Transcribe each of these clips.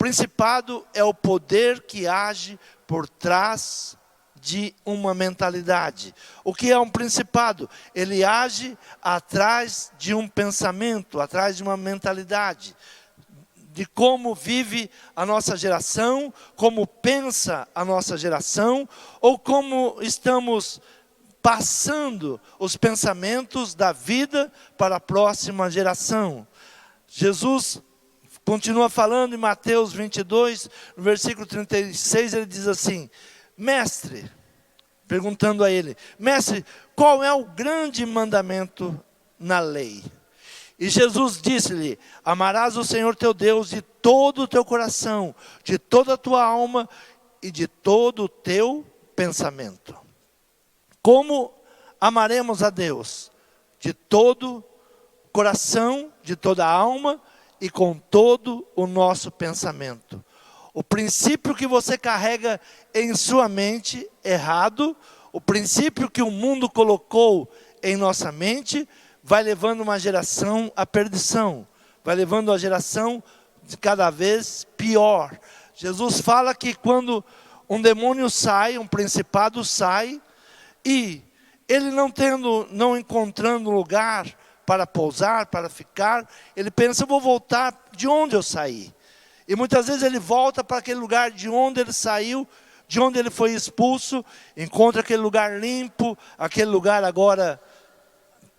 principado é o poder que age por trás de uma mentalidade. O que é um principado? Ele age atrás de um pensamento, atrás de uma mentalidade, de como vive a nossa geração, como pensa a nossa geração, ou como estamos passando os pensamentos da vida para a próxima geração. Jesus continua falando em Mateus 22, no versículo 36, ele diz assim: Mestre, perguntando a ele, Mestre, qual é o grande mandamento na lei? E Jesus disse-lhe: amarás o Senhor teu Deus de todo o teu coração, de toda a tua alma e de todo o teu pensamento. Como amaremos a Deus? De todo o coração, de toda a alma e com todo o nosso pensamento. O princípio que você carrega em sua mente errado, o princípio que o mundo colocou em nossa mente, vai levando uma geração à perdição, vai levando a geração de cada vez pior. Jesus fala que quando um demônio sai, um principado sai, e ele não encontrando lugar para pousar, para ficar, ele pensa: eu vou voltar de onde eu saí. E muitas vezes ele volta para aquele lugar de onde ele saiu, de onde ele foi expulso, encontra aquele lugar limpo, aquele lugar agora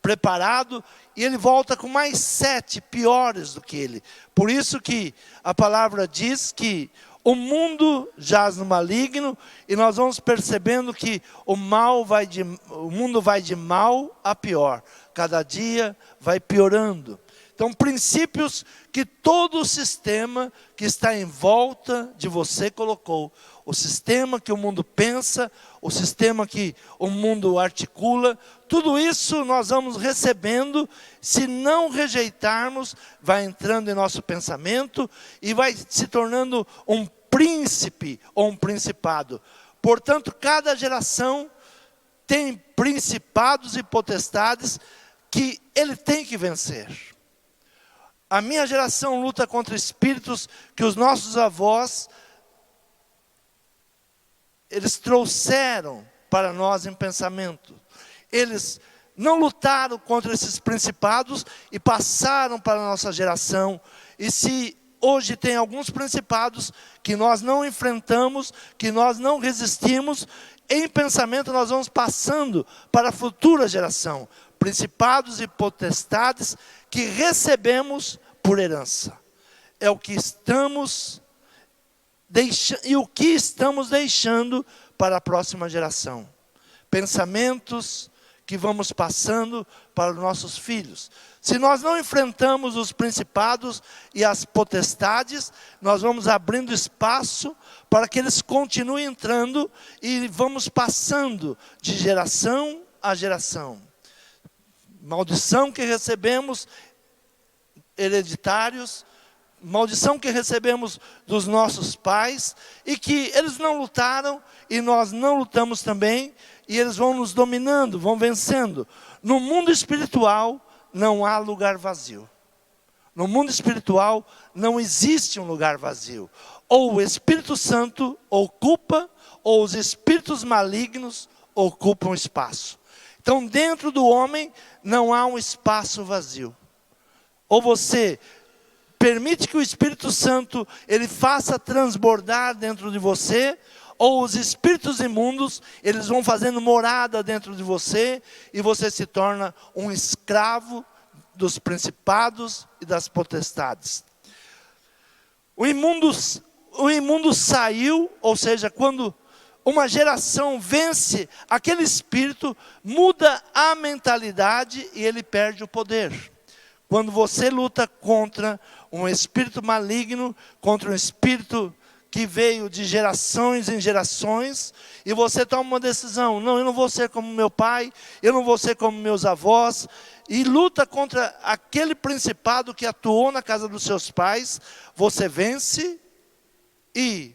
preparado, e ele volta com mais 7 piores do que ele. Por isso que a palavra diz que o mundo jaz no maligno, e nós vamos percebendo que o mundo vai de mal a pior. Cada dia vai piorando. Então, princípios que todo o sistema que está em volta de você colocou. O sistema que o mundo pensa, o sistema que o mundo articula, tudo isso nós vamos recebendo. Se não rejeitarmos, vai entrando em nosso pensamento e vai se tornando um príncipe ou um principado. Portanto, cada geração tem principados e potestades que ele tem que vencer. A minha geração luta contra espíritos que os nossos avós, eles trouxeram para nós em pensamento. Eles não lutaram contra esses principados e passaram para a nossa geração. E se hoje tem alguns principados que nós não enfrentamos, que nós não resistimos, em pensamento nós vamos passando para a futura geração. Principados e potestades que recebemos por herança. É o que estamos deixando, e o que estamos deixando para a próxima geração. Pensamentos que vamos passando para os nossos filhos. Se nós não enfrentamos os principados e as potestades, nós vamos abrindo espaço para que eles continuem entrando e vamos passando de geração a geração. Maldição que recebemos hereditários, maldição que recebemos dos nossos pais, e que eles não lutaram, e nós não lutamos também, e eles vão nos dominando, vão vencendo. No mundo espiritual não há lugar vazio. No mundo espiritual não existe um lugar vazio. Ou o Espírito Santo ocupa, ou os espíritos malignos ocupam espaço. Então, dentro do homem não há um espaço vazio. Ou você permite que o Espírito Santo ele faça transbordar dentro de você, ou os espíritos imundos eles vão fazendo morada dentro de você, e você se torna um escravo dos principados e das potestades. O imundo saiu, ou seja, quando uma geração vence aquele espírito, muda a mentalidade e ele perde o poder. Quando você luta contra um espírito maligno, contra um espírito que veio de gerações em gerações, e você toma uma decisão: não, eu não vou ser como meu pai, eu não vou ser como meus avós, e luta contra aquele principado que atuou na casa dos seus pais, você vence, e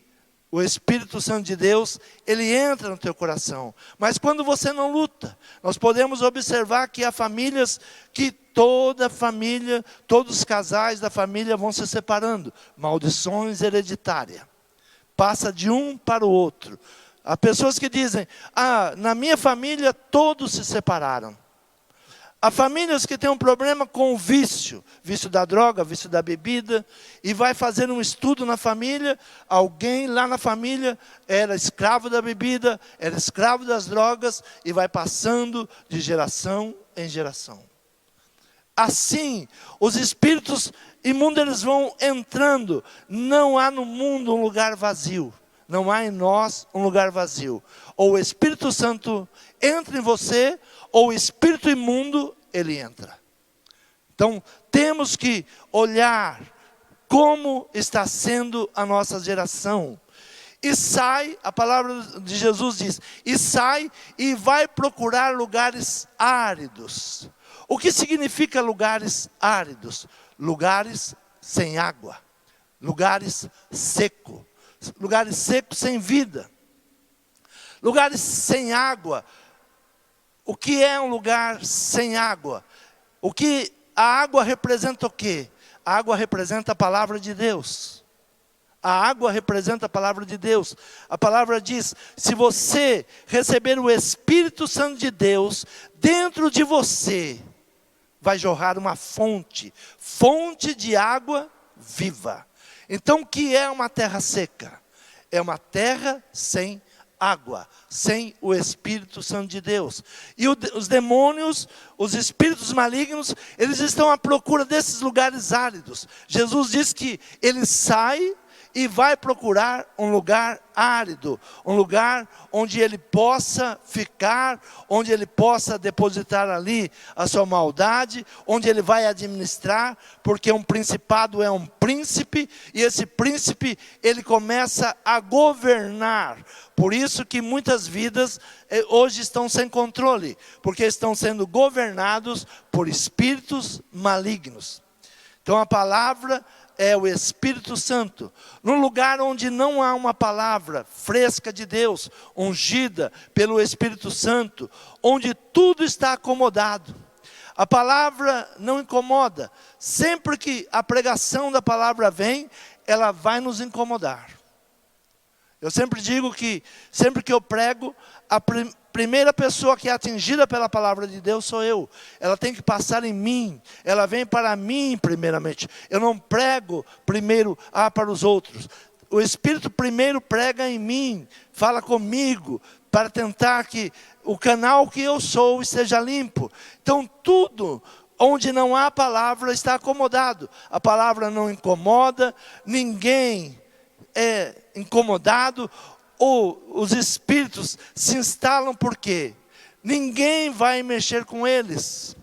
o Espírito Santo de Deus, ele entra no teu coração. Mas quando você não luta, nós podemos observar que há famílias que toda a família, todos os casais da família vão se separando. Maldições hereditárias. Passa de um para o outro. Há pessoas que dizem, na minha família todos se separaram. Há famílias que têm um problema com o vício da droga, vício da bebida, e vai fazer um estudo na família, alguém lá na família era escravo da bebida, era escravo das drogas, e vai passando de geração em geração. Assim, os espíritos imundos eles vão entrando, não há no mundo um lugar vazio. Não há em nós um lugar vazio. Ou o Espírito Santo entra em você, ou o espírito imundo, ele entra. Então, temos que olhar como está sendo a nossa geração. E sai, a palavra de Jesus diz, e sai e vai procurar lugares áridos. O que significa lugares áridos? Lugares sem água, lugares secos. Lugares secos sem vida. Lugares sem água. O que é um lugar sem água? A água representa o quê? A água representa a palavra de Deus. A água representa a palavra de Deus. A palavra diz, se você receber o Espírito Santo de Deus, dentro de você, vai jorrar uma fonte de água viva. Então, o que é uma terra seca? É uma terra sem água, sem o Espírito Santo de Deus. E os demônios, os espíritos malignos, eles estão à procura desses lugares áridos. Jesus diz que ele sai e vai procurar um lugar árido, um lugar onde ele possa ficar, onde ele possa depositar ali a sua maldade, onde ele vai administrar, porque um principado é um príncipe, e esse príncipe, ele começa a governar. Por isso que muitas vidas hoje estão sem controle, porque estão sendo governados por espíritos malignos. Então a palavra é o Espírito Santo. Num lugar onde não há uma palavra fresca de Deus, ungida pelo Espírito Santo, onde tudo está acomodado. A palavra não incomoda. Sempre que a pregação da palavra vem, ela vai nos incomodar. Eu sempre digo que, sempre que eu prego, a primeira pessoa que é atingida pela palavra de Deus sou eu. Ela tem que passar em mim. Ela vem para mim primeiramente. Eu não prego primeiro para os outros. O Espírito primeiro prega em mim, fala comigo, para tentar que o canal que eu sou esteja limpo. Então tudo onde não há palavra está acomodado. A palavra não incomoda, ninguém é incomodado, ou os espíritos se instalam porque ninguém vai mexer com eles.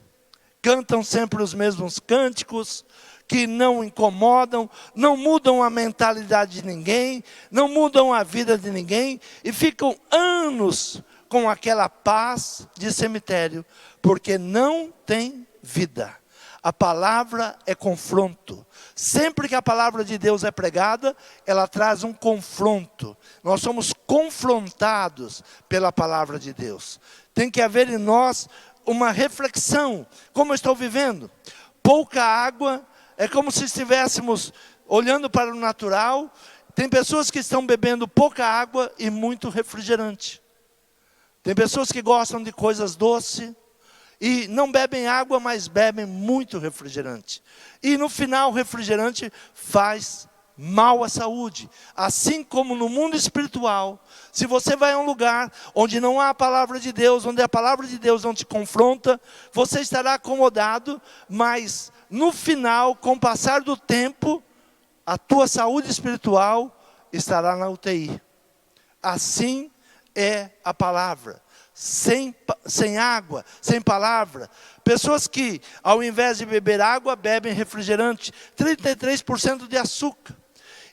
Cantam sempre os mesmos cânticos, que não incomodam, não mudam a mentalidade de ninguém, não mudam a vida de ninguém, e ficam anos com aquela paz de cemitério, porque não tem vida. A palavra é confronto. Sempre que a palavra de Deus é pregada, ela traz um confronto. Nós somos confrontados pela palavra de Deus. Tem que haver em nós uma reflexão. Como eu estou vivendo? Pouca água, é como se estivéssemos olhando para o natural. Tem pessoas que estão bebendo pouca água e muito refrigerante. Tem pessoas que gostam de coisas doces e não bebem água, mas bebem muito refrigerante. E no final o refrigerante faz mal à saúde. Assim como no mundo espiritual, se você vai a um lugar onde não há a palavra de Deus, onde a palavra de Deus não te confronta, você estará acomodado, mas no final, com o passar do tempo, a tua saúde espiritual estará na UTI. Assim é a palavra. Sem água, sem palavra. Pessoas que, ao invés de beber água, bebem refrigerante, 33% de açúcar.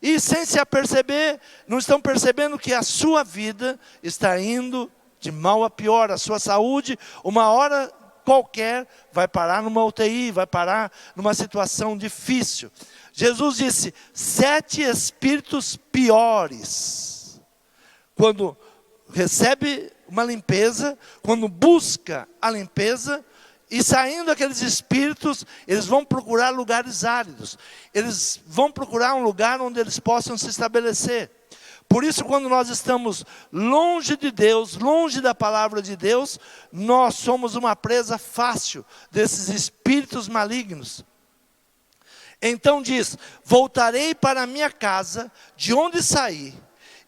E sem se aperceber, não estão percebendo que a sua vida está indo de mal a pior. A sua saúde, uma hora qualquer, vai parar numa UTI, vai parar numa situação difícil. Jesus disse, 7 espíritos piores. Quando recebe uma limpeza, quando busca a limpeza, E saindo aqueles espíritos, eles vão procurar lugares áridos. Eles vão procurar um lugar onde eles possam se estabelecer. Por isso, quando nós estamos longe de Deus, longe da palavra de Deus, nós somos uma presa fácil desses espíritos malignos. Então diz: voltarei para a minha casa, de onde saí,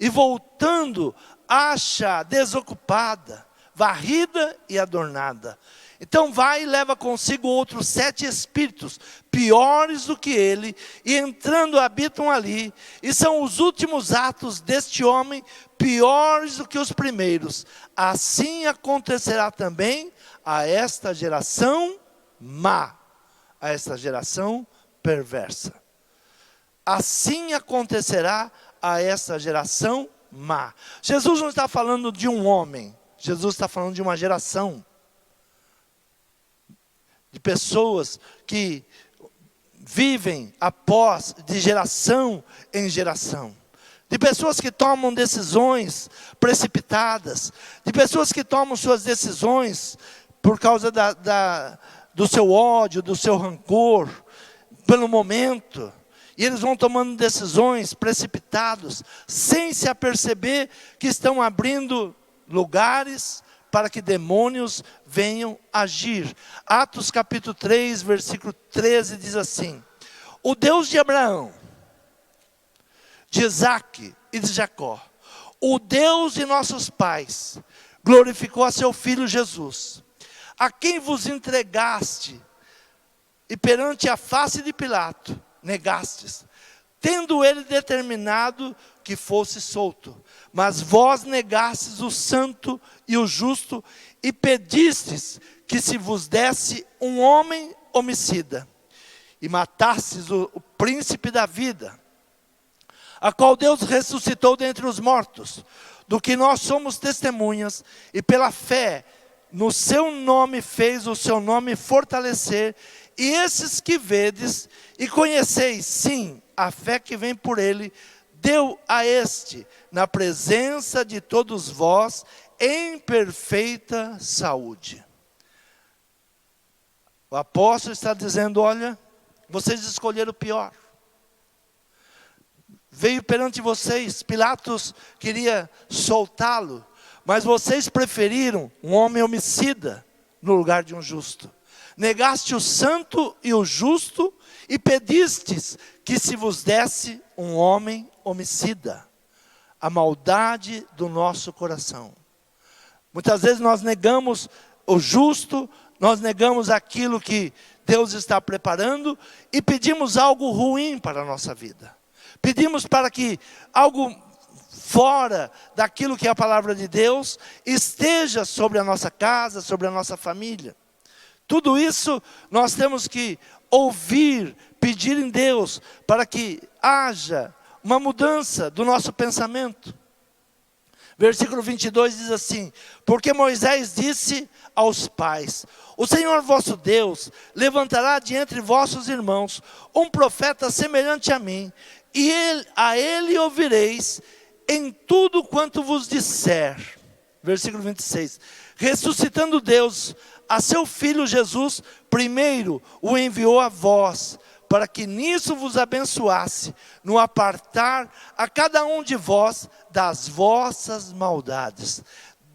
e voltando, acha desocupada, varrida e adornada. Então vai e leva consigo outros 7 espíritos, piores do que ele, e entrando habitam ali. E são os últimos atos deste homem, piores do que os primeiros. Assim acontecerá também a esta geração má, a esta geração perversa. Assim acontecerá a esta geração má. Jesus não está falando de um homem, Jesus está falando de uma geração. De pessoas que vivem de geração em geração. De pessoas que tomam decisões precipitadas. De pessoas que tomam suas decisões por causa do seu ódio, do seu rancor, pelo momento. E eles vão tomando decisões precipitadas, sem se aperceber que estão abrindo lugares para que demônios venham agir. Atos capítulo 3, versículo 13 diz assim: o Deus de Abraão, de Isaque e de Jacó, o Deus de nossos pais, glorificou a seu Filho Jesus, a quem vos entregaste, e perante a face de Pilato, negastes, tendo ele determinado que fosse solto. Mas vós negastes o santo e o justo, e pedistes que se vos desse um homem homicida, e matastes o príncipe da vida, a qual Deus ressuscitou dentre os mortos, do que nós somos testemunhas, e pela fé no seu nome fez o seu nome fortalecer. E esses que vedes e conheceis, sim, a fé que vem por ele, deu a este, na presença de todos vós, em perfeita saúde. O apóstolo está dizendo: olha, vocês escolheram o pior. Veio perante vocês, Pilatos queria soltá-lo, mas vocês preferiram um homem homicida no lugar de um justo. Negaste o santo e o justo, e pedistes que se vos desse um homem homicida. A maldade do nosso coração. Muitas vezes nós negamos o justo, nós negamos aquilo que Deus está preparando, e pedimos algo ruim para a nossa vida. Pedimos para que algo fora daquilo que é a palavra de Deus esteja sobre a nossa casa, sobre a nossa família. Tudo isso nós temos que ouvir, pedir em Deus, para que haja uma mudança do nosso pensamento. Versículo 22 diz assim: porque Moisés disse aos pais: o Senhor vosso Deus levantará de entre vossos irmãos um profeta semelhante a mim, e a ele ouvireis em tudo quanto vos disser. Versículo 26, ressuscitando Deus a seu Filho Jesus, primeiro o enviou a vós, para que nisso vos abençoasse, no apartar a cada um de vós das vossas maldades.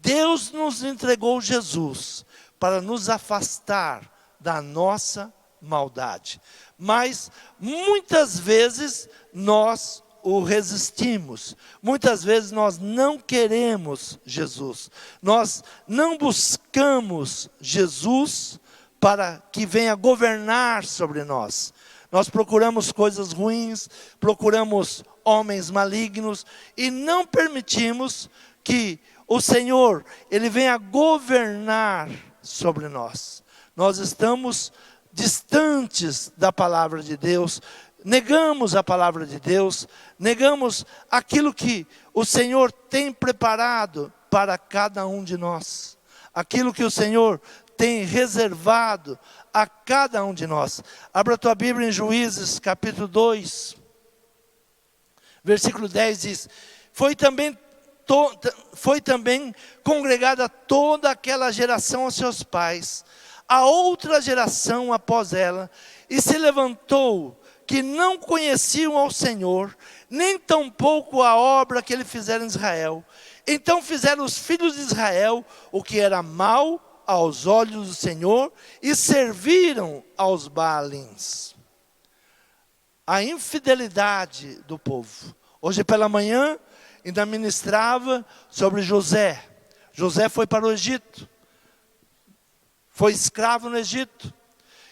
Deus nos entregou Jesus, para nos afastar da nossa maldade. Mas muitas vezes nós o resistimos. Muitas vezes nós não queremos Jesus. Nós não buscamos Jesus para que venha governar sobre nós. Nós procuramos coisas ruins, procuramos homens malignos e não permitimos que o Senhor, Ele venha governar sobre nós. Nós estamos distantes da palavra de Deus, negamos a palavra de Deus, negamos aquilo que o Senhor tem preparado para cada um de nós, aquilo que o Senhor tem reservado a cada um de nós. Abra a tua Bíblia em Juízes capítulo 2, versículo 10 diz: foi também congregada toda aquela geração aos seus pais, a outra geração após ela, e se levantou que não conheciam ao Senhor, nem tampouco a obra que ele fizera em Israel. Então fizeram os filhos de Israel o que era mal aos olhos do Senhor, e serviram aos Baalins. A infidelidade do povo. Hoje pela manhã, ainda ministrava sobre José. José foi para o Egito. Foi escravo no Egito.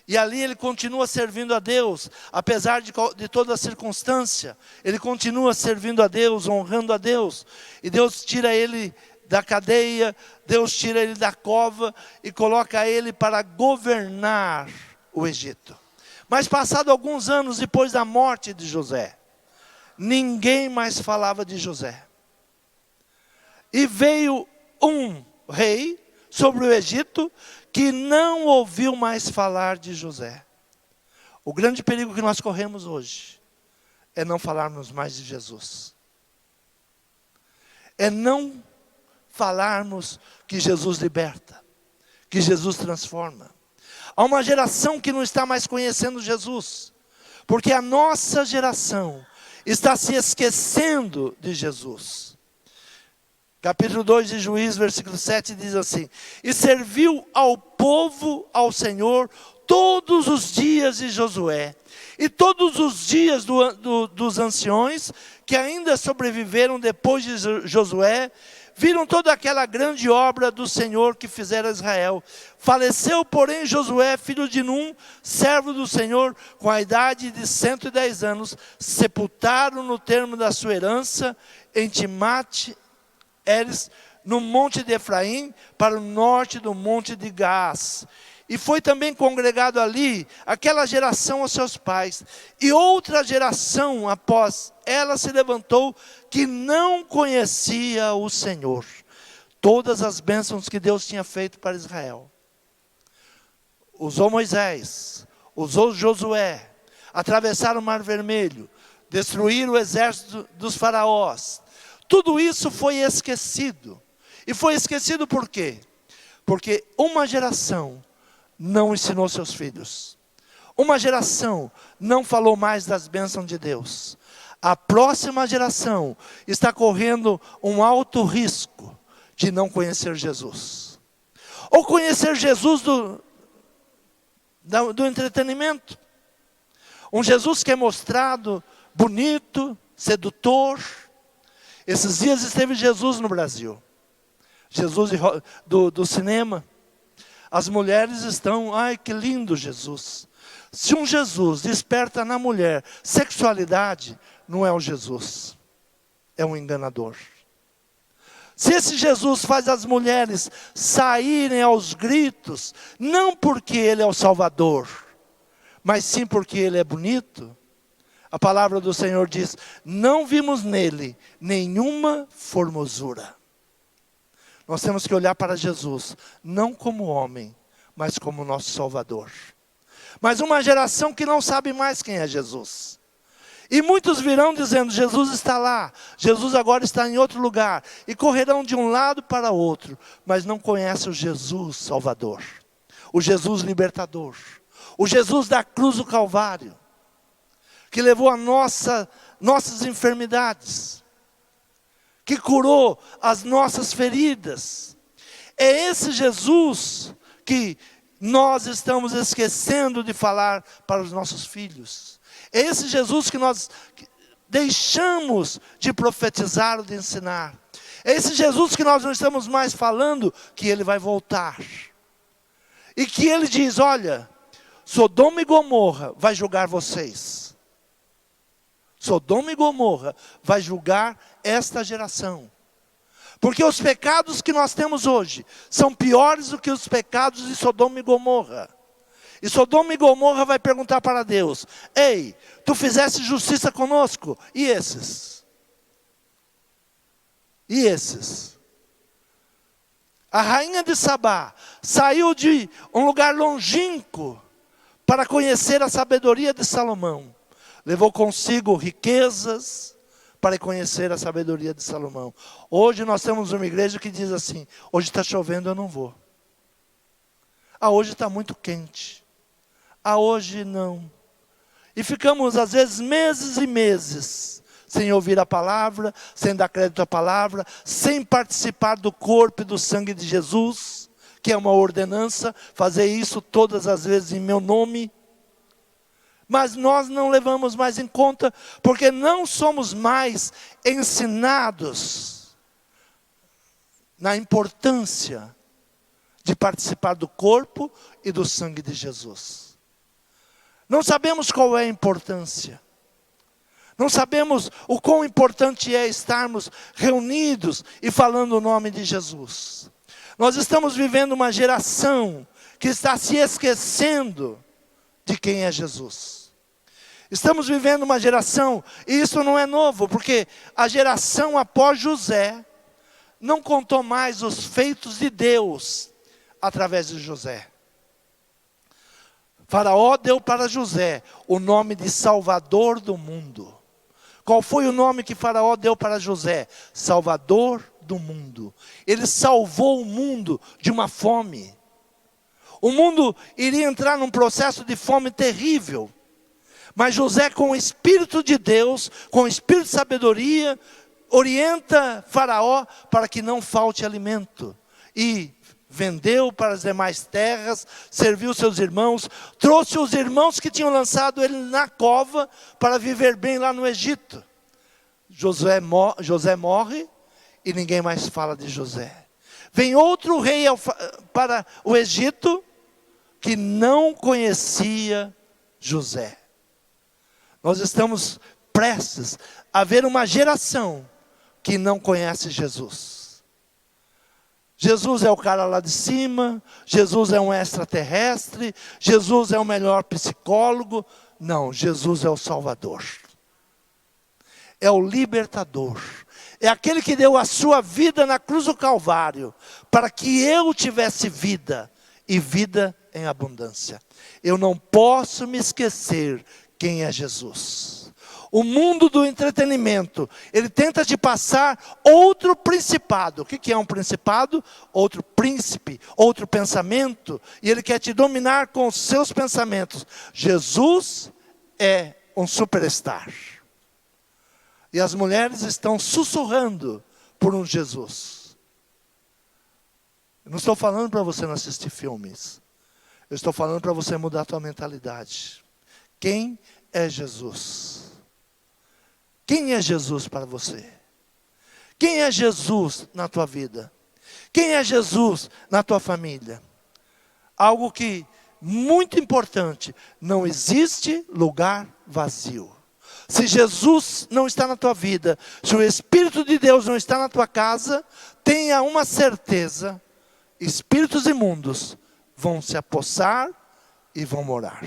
E ali ele continua servindo a Deus, apesar de toda a circunstância. Ele continua servindo a Deus, honrando a Deus. E Deus tira ele da cadeia, Deus tira ele da cova e coloca ele para governar o Egito. Mas passado alguns anos depois da morte de José, ninguém mais falava de José. E veio um rei sobre o Egito que não ouviu mais falar de José. O grande perigo que nós corremos hoje é não falarmos mais de Jesus. É não falarmos que Jesus liberta, que Jesus transforma. Há uma geração que não está mais conhecendo Jesus, porque a nossa geração está se esquecendo de Jesus. Capítulo 2 de Juízes, versículo 7 diz assim: e serviu ao povo, ao Senhor, todos os dias de Josué, e todos os dias dos anciões, que ainda sobreviveram depois de Josué, viram toda aquela grande obra do Senhor que fizera Israel. Faleceu, porém, Josué, filho de Num, servo do Senhor, com a idade de 110 anos, sepultaram no termo da sua herança, em Timate-Heres, no monte de Efraim, para o norte do monte de Gaás. E foi também congregado ali aquela geração aos seus pais. E outra geração após ela se levantou, que não conhecia o Senhor. Todas as bênçãos que Deus tinha feito para Israel. Usou Moisés, usou Josué, atravessaram o Mar Vermelho, destruíram o exército dos faraós. Tudo isso foi esquecido. E foi esquecido por quê? Porque uma geração não ensinou seus filhos. Uma geração não falou mais das bênçãos de Deus. A próxima geração está correndo um alto risco de não conhecer Jesus. Ou conhecer Jesus do entretenimento. Um Jesus que é mostrado bonito, sedutor. Esses dias esteve Jesus no Brasil. Jesus do cinema. As mulheres estão, ai que lindo Jesus. Se um Jesus desperta na mulher sexualidade, não é o Jesus, é um enganador. Se esse Jesus faz as mulheres saírem aos gritos, não porque Ele é o Salvador, mas sim porque Ele é bonito, a palavra do Senhor diz, não vimos nele nenhuma formosura. Nós temos que olhar para Jesus, não como homem, mas como nosso Salvador. Mas uma geração que não sabe mais quem é Jesus. E muitos virão dizendo, Jesus está lá, Jesus agora está em outro lugar. E correrão de um lado para outro, mas não conhecem o Jesus Salvador. O Jesus libertador. O Jesus da cruz do Calvário. Que levou a nossas enfermidades. Que curou as nossas feridas. É esse Jesus que nós estamos esquecendo de falar para os nossos filhos. É esse Jesus que nós deixamos de profetizar ou de ensinar. É esse Jesus que nós não estamos mais falando que Ele vai voltar. E que Ele diz, olha, Sodoma e Gomorra vai julgar vocês. Sodoma e Gomorra vai julgar esta geração. Porque os pecados que nós temos hoje são piores do que os pecados de Sodoma e Gomorra. E Sodoma e Gomorra vai perguntar para Deus, ei, tu fizeste justiça conosco? E esses? E esses? A rainha de Sabá saiu de um lugar longínquo para conhecer a sabedoria de Salomão. Levou consigo riquezas para conhecer a sabedoria de Salomão. Hoje nós temos uma igreja que diz assim, hoje está chovendo, eu não vou. Ah, hoje está muito quente. Ah, hoje não. E ficamos, às vezes, meses e meses, sem ouvir a palavra, sem dar crédito à palavra, sem participar do corpo e do sangue de Jesus, que é uma ordenança, fazer isso todas as vezes em meu nome. Mas nós não levamos mais em conta, porque não somos mais ensinados na importância de participar do corpo e do sangue de Jesus. Não sabemos qual é a importância. Não sabemos o quão importante é estarmos reunidos e falando o nome de Jesus. Nós estamos vivendo uma geração que está se esquecendo de quem é Jesus. Estamos vivendo uma geração, e isso não é novo, porque a geração após José não contou mais os feitos de Deus através de José. Faraó deu para José o nome de Salvador do mundo. Qual foi o nome que Faraó deu para José? Salvador do mundo. Ele salvou o mundo de uma fome. O mundo iria entrar num processo de fome terrível. Mas José, com o Espírito de Deus, com o Espírito de sabedoria, orienta Faraó para que não falte alimento. E vendeu para as demais terras, serviu seus irmãos, trouxe os irmãos que tinham lançado ele na cova para viver bem lá no Egito. José morre e ninguém mais fala de José. Vem outro rei para o Egito que não conhecia José. Nós estamos prestes a ver uma geração que não conhece Jesus. Jesus é o cara lá de cima, Jesus é um extraterrestre, Jesus é o melhor psicólogo. Não, Jesus é o Salvador. É o libertador. É aquele que deu a sua vida na cruz do Calvário, para que eu tivesse vida, e vida em abundância. Eu não posso me esquecer quem é Jesus. O mundo do entretenimento, ele tenta te passar outro principado. O que é um principado? Outro príncipe, outro pensamento. E ele quer te dominar com os seus pensamentos. Jesus é um superstar. E as mulheres estão sussurrando por um Jesus. Eu não estou falando para você não assistir filmes. Eu estou falando para você mudar a tua mentalidade. Quem é Jesus? Quem é Jesus para você? Quem é Jesus na tua vida? Quem é Jesus na tua família? Algo que, muito importante, não existe lugar vazio. Se Jesus não está na tua vida, se o Espírito de Deus não está na tua casa, tenha uma certeza, espíritos imundos vão se apossar e vão morar.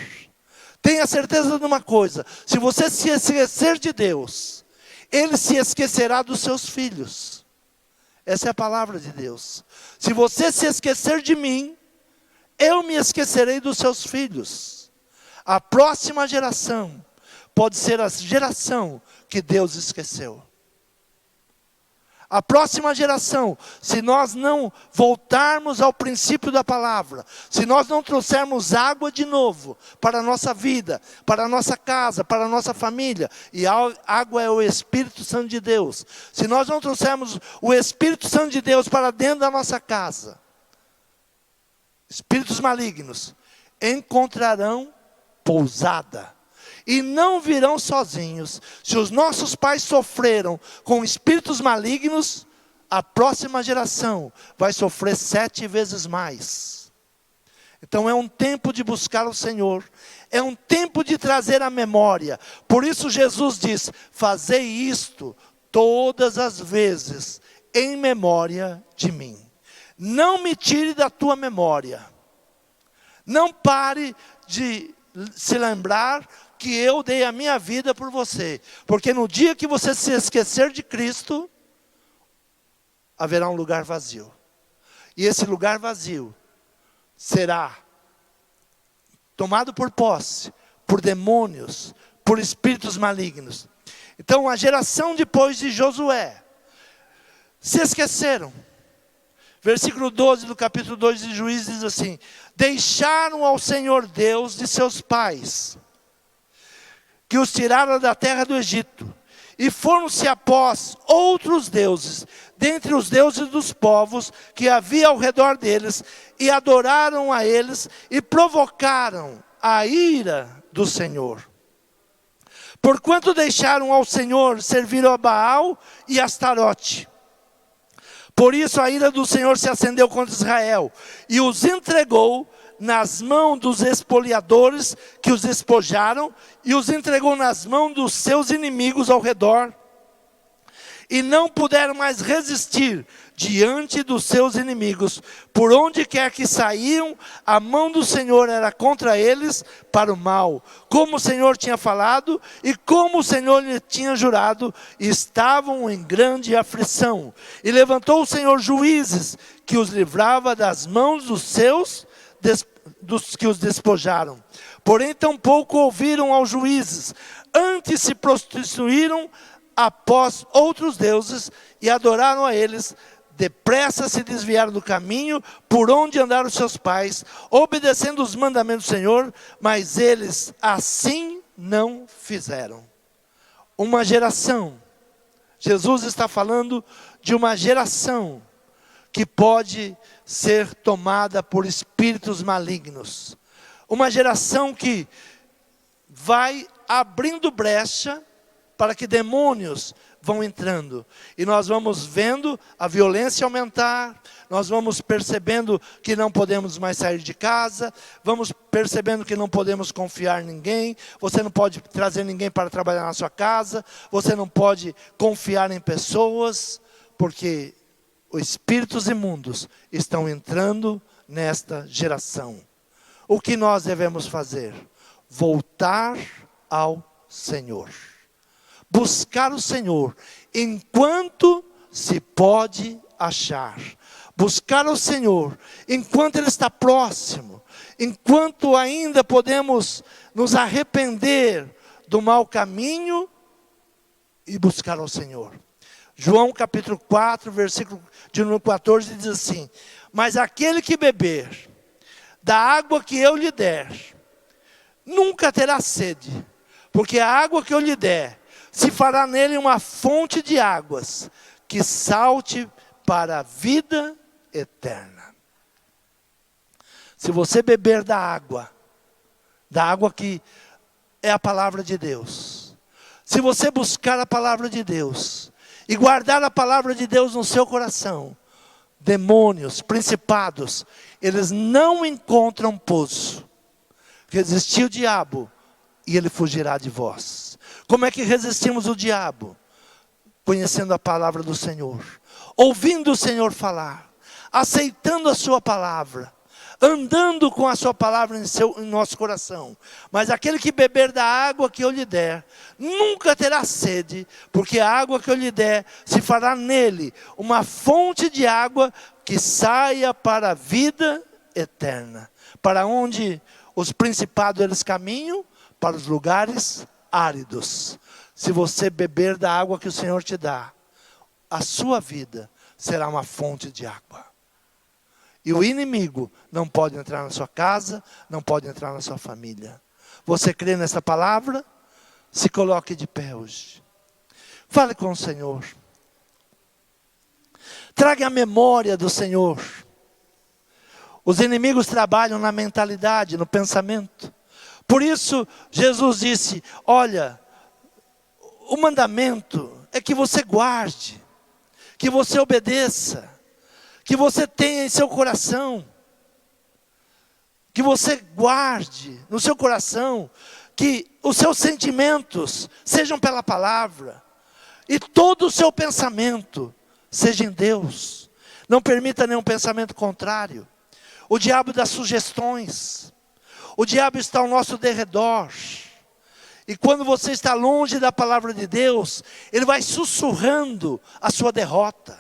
Tenha certeza de uma coisa, se você se esquecer de Deus, Ele se esquecerá dos seus filhos. Essa é a palavra de Deus. Se você se esquecer de mim, eu me esquecerei dos seus filhos. A próxima geração pode ser a geração que Deus esqueceu. A próxima geração, se nós não voltarmos ao princípio da palavra, se nós não trouxermos água de novo para a nossa vida, para a nossa casa, para a nossa família, e a água é o Espírito Santo de Deus, se nós não trouxermos o Espírito Santo de Deus para dentro da nossa casa, espíritos malignos encontrarão pousada. E não virão sozinhos. Se os nossos pais sofreram com espíritos malignos, a próxima geração vai sofrer 7 vezes mais. Então é um tempo de buscar o Senhor. É um tempo de trazer a memória. Por isso Jesus diz, fazei isto todas as vezes em memória de mim. Não me tire da tua memória. Não pare de se lembrar que eu dei a minha vida por você. Porque no dia que você se esquecer de Cristo, haverá um lugar vazio. E esse lugar vazio será tomado por posse, por demônios, por espíritos malignos. Então a geração depois de Josué se esqueceram. Versículo 12 do capítulo 2 de Juízes diz assim: deixaram ao Senhor Deus de seus pais, que os tiraram da terra do Egito, e foram-se após outros deuses, dentre os deuses dos povos que havia ao redor deles, e adoraram a eles, e provocaram a ira do Senhor. Porquanto deixaram ao Senhor, serviram a Baal e a Astarote. Por isso a ira do Senhor se acendeu contra Israel, e os entregou nas mãos dos espoliadores que os despojaram, e os entregou nas mãos dos seus inimigos ao redor. E não puderam mais resistir diante dos seus inimigos. Por onde quer que saíam, a mão do Senhor era contra eles para o mal. Como o Senhor tinha falado e como o Senhor lhe tinha jurado, estavam em grande aflição. E levantou o Senhor juízes, que os livrava das mãos dos que os despojaram. Porém tampouco ouviram aos juízes, antes se prostituíram após outros deuses e adoraram a eles. Depressa se desviaram do caminho por onde andaram seus pais, obedecendo os mandamentos do Senhor, mas eles assim não fizeram. Uma geração, Jesus está falando de uma geração que pode ser tomada por espíritos malignos. Uma geração que vai abrindo brecha para que demônios vão entrando. E nós vamos vendo a violência aumentar, nós vamos percebendo que não podemos mais sair de casa, vamos percebendo que não podemos confiar em ninguém, você não pode trazer ninguém para trabalhar na sua casa, você não pode confiar em pessoas, porque os espíritos imundos estão entrando nesta geração. O que nós devemos fazer? Voltar ao Senhor. Buscar o Senhor enquanto se pode achar. Buscar o Senhor enquanto Ele está próximo. Enquanto ainda podemos nos arrepender do mau caminho e buscar ao Senhor. João capítulo 4, versículo de número 14 diz assim: mas aquele que beber da água que eu lhe der, nunca terá sede, porque a água que eu lhe der se fará nele uma fonte de águas, que salte para a vida eterna. Se você beber da água que é a palavra de Deus, se você buscar a palavra de Deus, e guardar a palavra de Deus no seu coração, demônios, principados, eles não encontram pouso. Resistir o diabo, e ele fugirá de vós. Como é que resistimos o diabo? Conhecendo a palavra do Senhor, ouvindo o Senhor falar, aceitando a sua palavra, andando com a sua palavra em nosso coração. Mas aquele que beber da água que eu lhe der, nunca terá sede, porque a água que eu lhe der, se fará nele uma fonte de água que saia para a vida eterna. Para onde os principados eles caminham? Para os lugares áridos. Se você beber da água que o Senhor te dá, a sua vida será uma fonte de água. E o inimigo não pode entrar na sua casa, não pode entrar na sua família. Você crê nessa palavra? Se coloque de pé hoje. Fale com o Senhor. Traga a memória do Senhor. Os inimigos trabalham na mentalidade, no pensamento. Por isso, Jesus disse, olha, o mandamento é que você guarde, que você obedeça, que você tenha em seu coração, que você guarde no seu coração, que os seus sentimentos sejam pela palavra, e todo o seu pensamento seja em Deus. Não permita nenhum pensamento contrário. O diabo dá sugestões. O diabo está ao nosso derredor. E quando você está longe da palavra de Deus, ele vai sussurrando a sua derrota.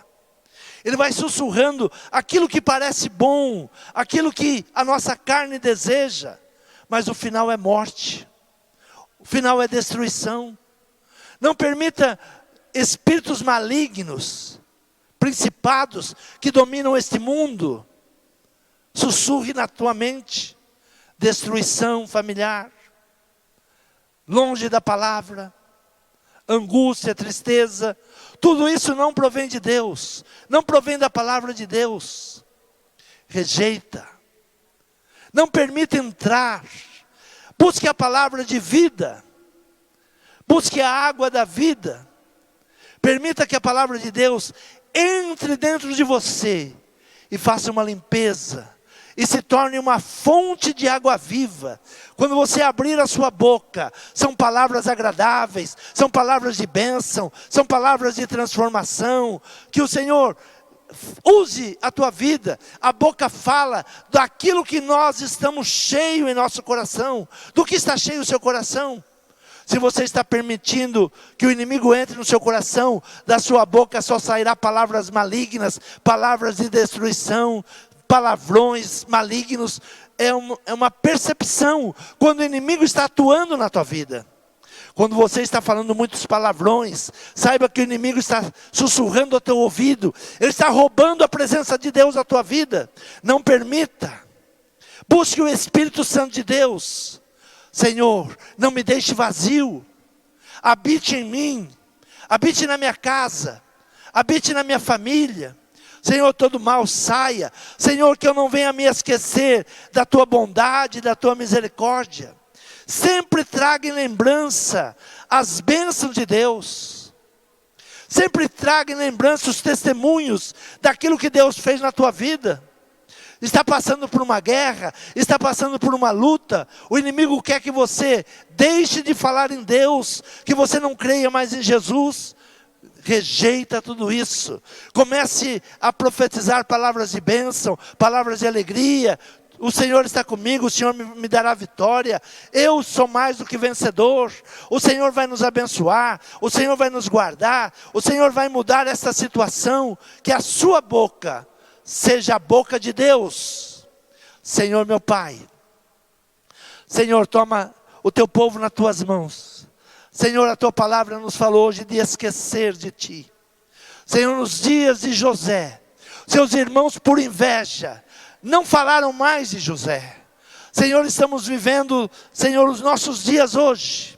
Ele vai sussurrando aquilo que parece bom, aquilo que a nossa carne deseja. Mas o final é morte. O final é destruição. Não permita espíritos malignos principados que dominam este mundo. Sussurre na tua mente. Destruição familiar. Longe da palavra. Angústia, tristeza. Tudo isso não provém de Deus. Não provém da palavra de Deus. Rejeita. Não permita entrar. Busque a palavra de vida. Busque a água da vida. Permita que a palavra de Deus entre dentro de você e faça uma limpeza. E se torne uma fonte de água viva. Quando você abrir a sua boca, são palavras agradáveis, são palavras de bênção, são palavras de transformação. Que o Senhor use a tua vida. A boca fala daquilo que nós estamos cheios em nosso coração. Do que está cheio o seu coração? Se você está permitindo que o inimigo entre no seu coração, da sua boca só sairá palavras malignas, palavras de destruição, palavrões malignos. É uma percepção quando o inimigo está atuando na tua vida. Quando você está falando muitos palavrões, saiba que o inimigo está sussurrando ao teu ouvido. Ele está roubando a presença de Deus à tua vida. Não permita. Busque o Espírito Santo de Deus. Senhor, não me deixe vazio. Habite em mim. Habite na minha casa. Habite na minha família. Senhor, todo mal saia. Senhor, que eu não venha me esquecer da tua bondade, da tua misericórdia. Sempre traga em lembrança as bênçãos de Deus. Sempre traga em lembrança os testemunhos daquilo que Deus fez na tua vida. Está passando por uma guerra, está passando por uma luta. O inimigo quer que você deixe de falar em Deus, que você não creia mais em Jesus. Rejeita tudo isso. Comece a profetizar palavras de bênção, palavras de alegria. O Senhor está comigo, o Senhor me dará vitória. Eu sou mais do que vencedor. O Senhor vai nos abençoar, o Senhor vai nos guardar, o Senhor vai mudar essa situação. Que a sua boca seja a boca de Deus. Senhor meu Pai, Senhor, toma o teu povo nas tuas mãos. Senhor, a tua palavra nos falou hoje de esquecer de ti. Senhor, nos dias de José, seus irmãos por inveja não falaram mais de José. Senhor, estamos vivendo, Senhor, os nossos dias hoje,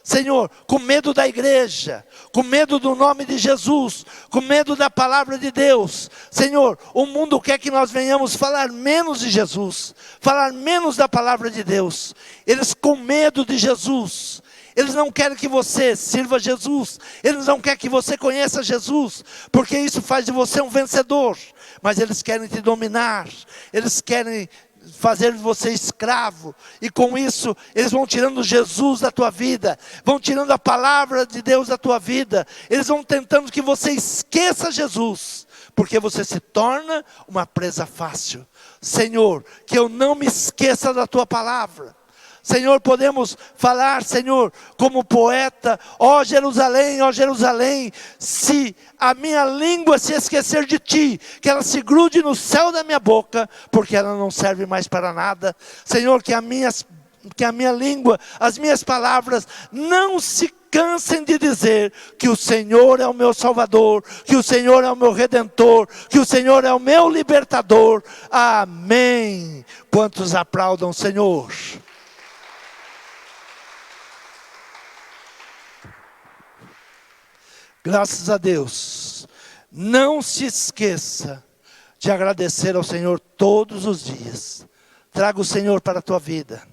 Senhor, com medo da igreja, com medo do nome de Jesus, com medo da palavra de Deus. Senhor, o mundo quer que nós venhamos falar menos de Jesus, falar menos da palavra de Deus. Eles com medo de Jesus, eles não querem que você sirva Jesus, eles não querem que você conheça Jesus, porque isso faz de você um vencedor. Mas eles querem te dominar, eles querem fazer de você escravo, e com isso eles vão tirando Jesus da tua vida, vão tirando a palavra de Deus da tua vida, eles vão tentando que você esqueça Jesus, porque você se torna uma presa fácil. Senhor, que eu não me esqueça da tua palavra. Senhor, podemos falar, Senhor, como poeta: ó Jerusalém, se a minha língua se esquecer de ti, que ela se grude no céu da minha boca, porque ela não serve mais para nada. Senhor, que a minha língua, as minhas palavras não se cansem de dizer que o Senhor é o meu Salvador, que o Senhor é o meu Redentor, que o Senhor é o meu Libertador. Amém. Quantos aplaudam o Senhor? Graças a Deus. Não se esqueça de agradecer ao Senhor todos os dias. Traga o Senhor para a tua vida.